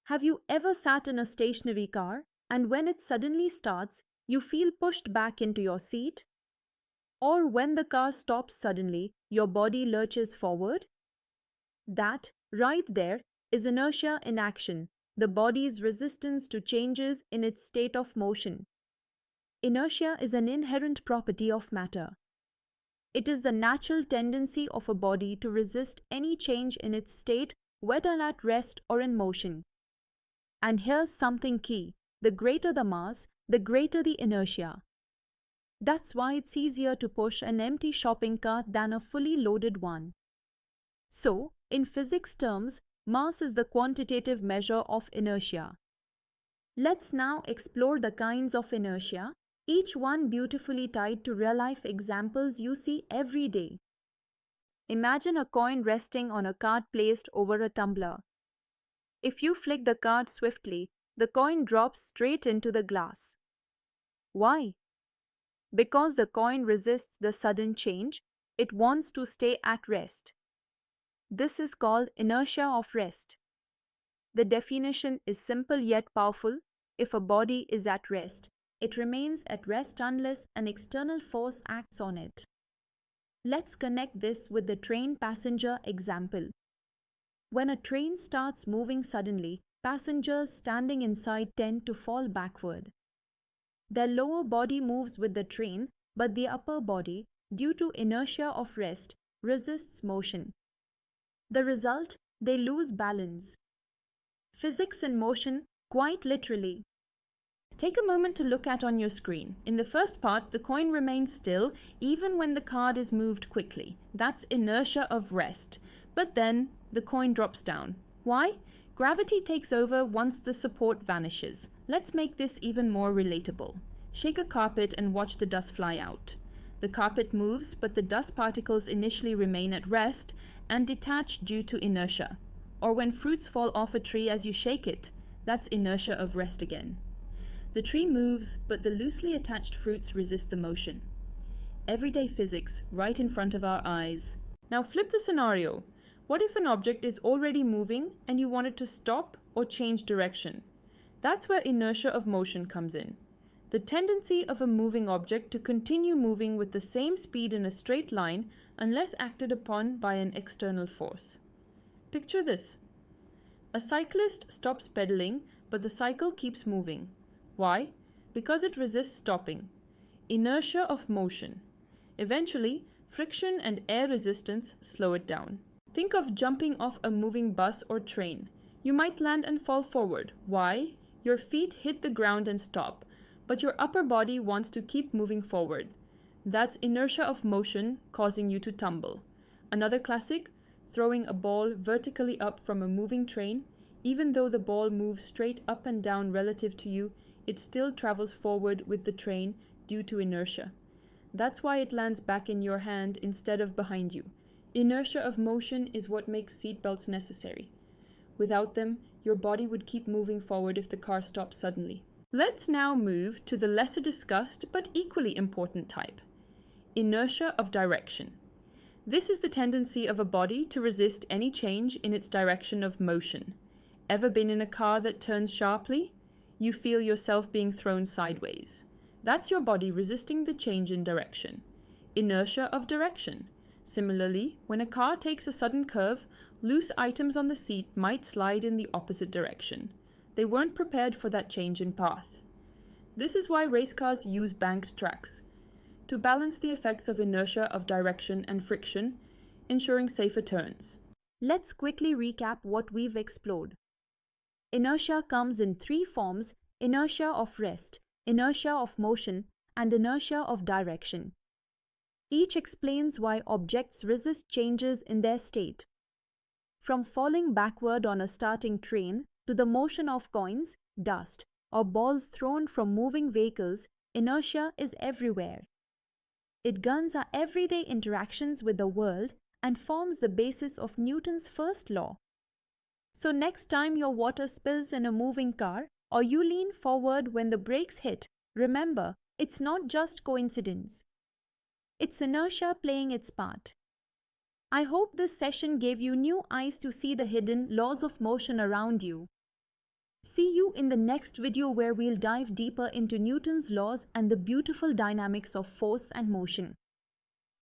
Have you ever sat in a stationary car and when it suddenly starts, you feel pushed back into your seat? Or when the car stops suddenly, your body lurches forward? That, right there, is inertia in action, the body's resistance to changes in its state of motion. Inertia is an inherent property of matter. It is the natural tendency of a body to resist any change in its state, whether at rest or in motion. And here's something key: the greater the mass, the greater the inertia. That's why it's easier to push an empty shopping cart than a fully loaded one. So, in physics terms, mass is the quantitative measure of inertia. Let's now explore the kinds of inertia, each one beautifully tied to real-life examples you see every day. Imagine a coin resting on a card placed over a tumbler. If you flick the card swiftly, the coin drops straight into the glass. Why? Because the coin resists the sudden change, it wants to stay at rest. This is called inertia of rest. The definition is simple yet powerful. If a body is at rest, it remains at rest unless an external force acts on it. Let's connect this with the train passenger example. When a train starts moving suddenly, passengers standing inside tend to fall backward. Their lower body moves with the train, but the upper body, due to inertia of rest, resists motion. The result? They lose balance. Physics in motion, quite literally. Take a moment to look at on your screen. In the first part, the coin remains still even when the card is moved quickly. That's inertia of rest. But then the coin drops down. Why? Gravity takes over once the support vanishes. Let's make this even more relatable. Shake a carpet and watch the dust fly out. The carpet moves, but the dust particles initially remain at rest and detach due to inertia. Or when fruits fall off a tree as you shake it, that's inertia of rest again. The tree moves, but the loosely attached fruits resist the motion. Everyday physics, right in front of our eyes. Now flip the scenario. What if an object is already moving and you want it to stop or change direction? That's where inertia of motion comes in. The tendency of a moving object to continue moving with the same speed in a straight line unless acted upon by an external force. Picture this. A cyclist stops pedaling, but the cycle keeps moving. Why? Because it resists stopping. Inertia of motion. Eventually, friction and air resistance slow it down. Think of jumping off a moving bus or train. You might land and fall forward. Why? Your feet hit the ground and stop, but your upper body wants to keep moving forward. That's inertia of motion causing you to tumble. Another classic, throwing a ball vertically up from a moving train. Even though the ball moves straight up and down relative to you, it still travels forward with the train due to inertia. That's why it lands back in your hand instead of behind you. Inertia of motion is what makes seatbelts necessary. Without them, your body would keep moving forward if the car stops suddenly. Let's now move to the lesser discussed but equally important type: inertia of direction. This is the tendency of a body to resist any change in its direction of motion. Ever been in a car that turns sharply? You feel yourself being thrown sideways. That's your body resisting the change in direction. Inertia of direction. Similarly, when a car takes a sudden curve, loose items on the seat might slide in the opposite direction. They weren't prepared for that change in path. This is why race cars use banked tracks, to balance the effects of inertia of direction and friction, ensuring safer turns. Let's quickly recap what we've explored. Inertia comes in three forms: inertia of rest, inertia of motion, and inertia of direction. Each explains why objects resist changes in their state. From falling backward on a starting train to the motion of coins, dust, or balls thrown from moving vehicles, inertia is everywhere. It governs our everyday interactions with the world and forms the basis of Newton's first law. So next time your water spills in a moving car or you lean forward when the brakes hit, remember, it's not just coincidence. It's inertia playing its part. I hope this session gave you new eyes to see the hidden laws of motion around you. See you in the next video where we'll dive deeper into Newton's laws and the beautiful dynamics of force and motion.